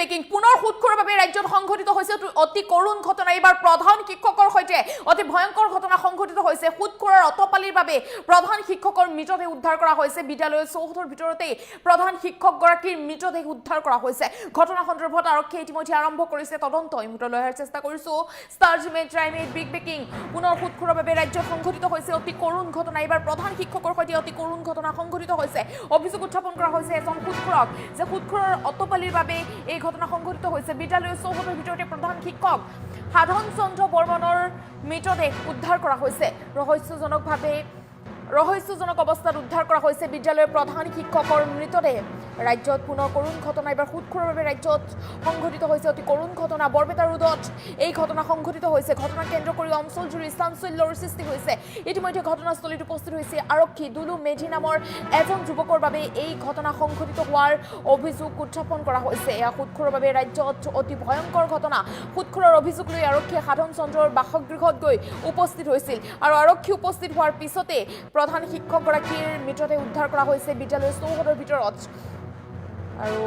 Breaking পুনৰ সুৎখোৰৰ বাবে ৰাজ্যত সংঘটিত হৈছে অতি কৰুণ ঘটনা এইবাৰ প্ৰধান শিক্ষকৰ সৈতে অতি ভয়ংকৰ ঘটনা সংঘটিত হৈছে সুৎখোৰৰ অতপালিৰ বাবে প্ৰধান শিক্ষকৰ মৃতদেহ উদ্ধাৰ কৰা হৈছে বিদ্যালয়ৰ চৌহদৰ ভিতৰতে প্ৰধান শিক্ষকগৰাকীৰ মৃতদেহ উদ্ধাৰ কৰা হৈছে ঘটনা সন্দৰ্ভত আৰক্ষীয়ে ইতিমধ্যে আৰম্ভ কৰিছে তদন্ত এই মুহূৰ্তত লৈ অহাৰ চেষ্টা কৰিছো ষ্টাৰ জিমেট ট্ৰাইমেট বিগ ব্ৰেকিং পুনৰ সুৎখোৰৰ বাবে ৰাজ্যত সংঘটিত হৈছে অতি কৰুণ ঘটনা এইবাৰ প্ৰধান শিক্ষকৰ সৈতে অতি কৰুণ ঘটনা সংঘটিত হৈছে অভিযোগ উত্থাপন কৰা হৈছে এজন সুৎখোৰক যে সুৎখোৰৰ অতপালিৰ বাবে এই ঘটনা সংঘটিত হৈছে বিদ্যালয়ৰ চৌহদৰ ভিতৰতে প্ৰধান শিক্ষক সাধন চন্দ্ৰ বৰ্মনৰ মৃতদেহ উদ্ধাৰ কৰা হৈছে ৰহস্যজনক অৱস্থাত উদ্ধাৰ কৰা হৈছে বিদ্যালয়ৰ প্ৰধান শিক্ষকৰ মৃতদেহ ৰাজ্যত পুনৰ কৰুণ ঘটনা এবাৰ সুৎখোৰৰ বাবে ৰাজ্যত সংঘটিত হৈছে অতি কৰুণ ঘটনা বৰপেটা ৰোডত এই ঘটনা সংঘটিত হৈছে ঘটনা কেন্দ্ৰ কৰি অঞ্চলজুৰি চাঞ্চল্যৰ সৃষ্টি হৈছে ইতিমধ্যে ঘটনাস্থলীত উপস্থিত হৈছে আৰক্ষী দুলু মেধি নামৰ এজন যুৱকৰ বাবে এই ঘটনা সংঘটিত হোৱাৰ অভিযোগ উত্থাপন কৰা হৈছে এয়া সুৎখোৰৰ বাবে ৰাজ্যত অতি ভয়ংকৰ ঘটনা সুৎখোৰৰ অভিযোগ লৈ আৰক্ষীয়ে সাধন চন্দ্ৰৰ বাসগৃহত গৈ উপস্থিত হৈছিল আৰু আৰক্ষী উপস্থিত হোৱাৰ পিছতে প্ৰধান শিক্ষকগৰাকীৰ মৃতদেহ উদ্ধাৰ কৰা হৈছে বিদ্যালয়ৰ চৌহদৰ ভিতৰত আৰু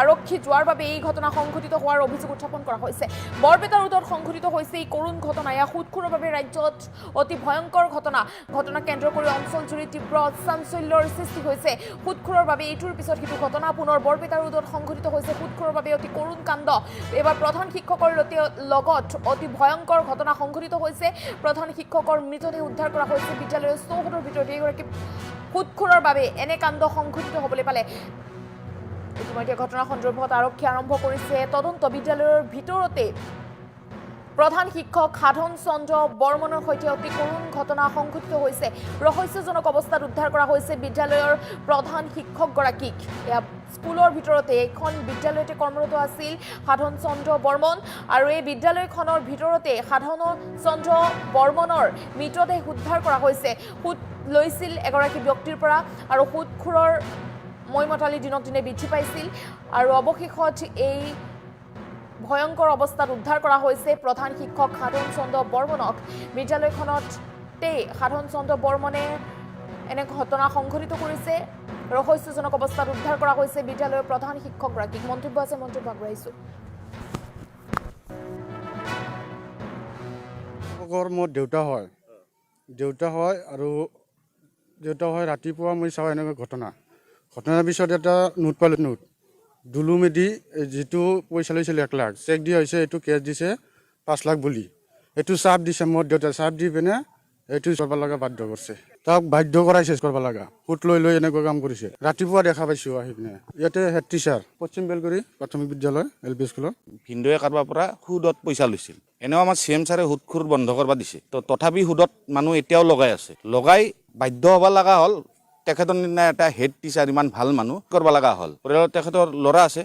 আৰক্ষী যোৱাৰ বাবে এই ঘটনা সংঘটিত হোৱাৰ অভিযোগ উত্থাপন কৰা হৈছে বৰপেটা ৰোডত সংঘটিত হৈছে এই কৰুণ ঘটনা এয়া সুৎখোৰৰ বাবে ৰাজ্যত অতি ভয়ংকৰ ঘটনা কেন্দ্ৰ কৰি অঞ্চলজুৰি তীব্ৰ চাঞ্চল্যৰ সৃষ্টি হৈছে সুৎখোৰৰ বাবে এইটোৰ পিছত সিটো ঘটনা পুনৰ বৰপেটা ৰোডত সংঘটিত হৈছে সুৎখোৰৰ বাবে অতি কৰুণ কাণ্ড এবাৰ প্ৰধান শিক্ষকৰ লগত অতি ভয়ংকৰ ঘটনা সংঘটিত হৈছে প্ৰধান শিক্ষকৰ মৃতদেহ উদ্ধাৰ কৰা হৈছে বিদ্যালয়ৰ চৌহদৰ ভিতৰত এইগৰাকী সুৎখোৰৰ বাবে এনে কাণ্ড সংঘটিত হ'বলৈ পালে ইতিমধ্যে ঘটনা সন্দৰ্ভত আৰক্ষী আৰম্ভ কৰিছে তদন্ত বিদ্যালয়ৰ ভিতৰতে প্ৰধান শিক্ষক সাধন চন্দ্ৰ বৰ্মনৰ সৈতে অতি কৰুণ ঘটনা সংঘটিত হৈছে ৰহস্যজনক অৱস্থাত উদ্ধাৰ কৰা হৈছে বিদ্যালয়ৰ প্ৰধান শিক্ষকগৰাকীক এয়া স্কুলৰ ভিতৰতে এখন বিদ্যালয়তে কৰ্মৰত আছিল সাধন চন্দ্ৰ বৰ্মন আৰু এই বিদ্যালয়খনৰ ভিতৰতে সাধন চন্দ্ৰ বৰ্মনৰ মৃতদেহ উদ্ধাৰ কৰা হৈছে সুৎ লৈছিল এগৰাকী ব্যক্তিৰ পৰা আৰু সুৎখোৰৰ মৈমতালি দিনক দিনে বৃদ্ধি পাইছিল আৰু অৱশেষত এই ভয়ংকৰ অৱস্থাত উদ্ধাৰ কৰা হৈছে প্ৰধান শিক্ষক সাধন চন্দ্ৰ বৰ্মনক বিদ্যালয়খনতে সাধন চন্দ্ৰ বৰ্মনে এনে ঘটনা সংঘটিত কৰিছে ৰহস্যজনক অৱস্থাত উদ্ধাৰ কৰা হৈছে বিদ্যালয়ৰ প্ৰধান শিক্ষকগৰাকীক মন্তব্য আছে মন্তব্য আগবঢ়াইছোঁ মোৰ দেউতা হয় আৰু ৰাতিপুৱা মই চাওঁ এনেকুৱা ঘটনাৰ পিছত এটা নোট পালোঁ দুলু মেধি যিটো পইচা লৈছিল 1 লাখ চেক দিয়া হৈছে এইটো কেছ দিছে 5 লাখ বুলি এইটো চাপ দিছে মোৰ দেউতাই চাপ দি পিনে এইটো কৰিব লগা বাধ্য কৰিছে তাক বাধ্য কৰাইছে কৰিব লগা সুত লৈ এনেকুৱা কাম কৰিছে ৰাতিপুৱা দেখা পাইছোঁ আহি পিনে ইয়াতে হেড টিচাৰ পশ্চিম বেলগুৰি প্ৰাথমিক বিদ্যালয় LP স্কুলত ভিনদেউৱে কাৰোবাৰ পৰা সুদত পইচা লৈছিল এনেও আমাৰ CM ছাৰে সুদখোৰ বন্ধ কৰিব দিছে তো তথাপি সুদত মানুহ এতিয়াও লগাই বাধ্য হ'ব লগা হ'ল তেখেতৰ নিচিনা এটা হেড টিচাৰ ইমান ভাল মানুহ কৰিব লগা হ'ল পৰিয়ালত তেখেতৰ ল'ৰা আছে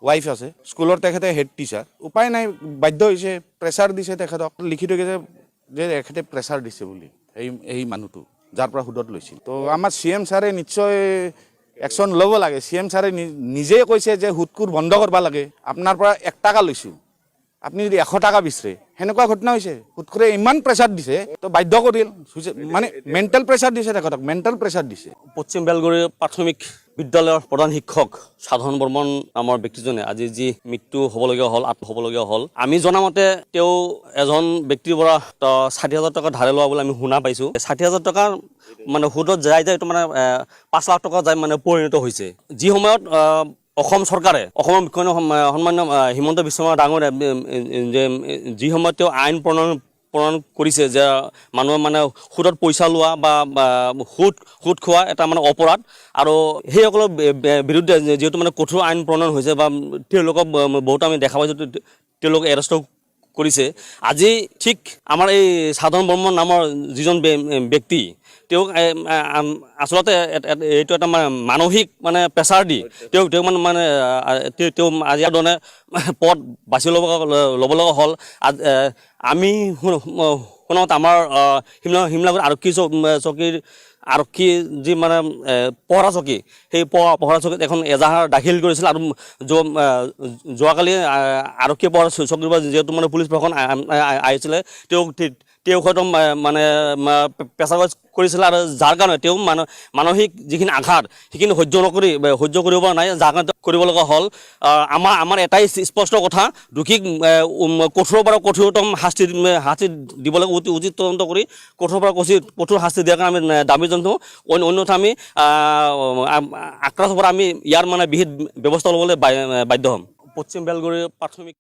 ৱাইফ আছে স্কুলৰ তেখেতে হেড টিচাৰ উপায় নাই বাধ্য হৈছে প্ৰেছাৰ দিছে তেখেতক লিখি থৈ গৈছে যে তেখেতে প্ৰেছাৰ দিছে বুলি এই মানুহটো যাৰ পৰা সুদত লৈছিল তো আমাৰ CM ছাৰে নিশ্চয় একশ্যন ল'ব লাগে CM ছাৰে নিজেই কৈছে যে সুদখোৰ বন্ধ কৰিব লাগে আপোনাৰ পৰা 1 টকা লৈছোঁ আপুনি যদি 100 টকা বিচাৰে সেনেকুৱা ঘটনা হৈছে সুদখোৰে ইমান প্ৰেছাৰ দিছে তো বাধ্য কৰিল মানে মেণ্টেল প্ৰেছাৰ দিছে তেখেতক মেণ্টেল প্ৰেছাৰ দিছে পশ্চিম বেলগুৰি প্ৰাথমিক বিদ্যালয়ৰ প্ৰধান শিক্ষক সাধন বৰ্মন নামৰ ব্যক্তিজনে আজি যি মৃত্যু হ'বলগীয়া হ'ল আমি জনামতে তেওঁ এজন ব্যক্তিৰ পৰা 60,000 টকা ধাৰে লোৱা বুলি আমি শুনা পাইছোঁ 60,000 টকা মানে সুদত যায় এইটো মানে 5 লাখ টকা যায় মানে পৰিণত হৈছে যি সময়ত অসম চৰকাৰে অসমৰ মুখ্যমন্ত্ৰী সন্মানীয় হিমন্ত বিশ্ব শৰ্মা ডাঙৰীয়াই যে যি সময়ত তেওঁ আইন প্ৰণয়ন কৰিছে যে মানুহে মানে সুদত পইচা লোৱা বা সুদ খোৱা এটা মানে অপৰাধ আৰু সেইসকলৰ বিৰুদ্ধে যিহেতু মানে কঠোৰ আইন প্ৰণয়ন হৈছে বা তেওঁলোকক বহুত আমি দেখা পাইছোঁ তেওঁলোকে এৰেষ্ট কৰিছে আজি ঠিক আমাৰ এই সাধন বৰ্মন নামৰ যিজন ব্যক্তি তেওঁক আচলতে এইটো এটা মানসিক মানে প্ৰেছাৰ দি তেওঁক মানে তেওঁ আজি ধৰণে পদ বাছি ল'ব লগা হ'ল আমি শুনাত আমাৰ শিমলাগুৰি আৰক্ষী যি মানে পহৰা চকী সেই পহৰা চকীত এখন এজাহাৰ দাখিল কৰিছিল আৰু যোৱাকালি আৰক্ষী পহৰা চকীৰ পৰা যিহেতু মানে পুলিচ প্ৰশাসন আহিছিলে তেওঁক তেওঁ হয়তো মানে পেচা কৰিছিলে আৰু যাৰ কাৰণে তেওঁ মানসিক যিখিনি আঘাত সেইখিনি সহ্য কৰিব পৰা নাই, যাৰ কাৰণে কৰিব লগা হ'ল। আমাৰ এটাই স্পষ্ট কথা, দোষীক কঠোৰৰ পৰা কঠোৰতম শাস্তি দিব লাগে, উচিত তদন্ত কৰি কঠোৰৰ পৰা কঠোৰ শাস্তি দিয়াৰ কাৰণে আমি দাবী জনাইছোঁ। অন্যথা আমি আক্ৰান্তৰ পৰা আমি ইয়াৰ মানে বিহিত ব্যৱস্থা ল'বলৈ বাধ্য হ'ম। পশ্চিম বেলগুৰিৰ প্ৰাথমিক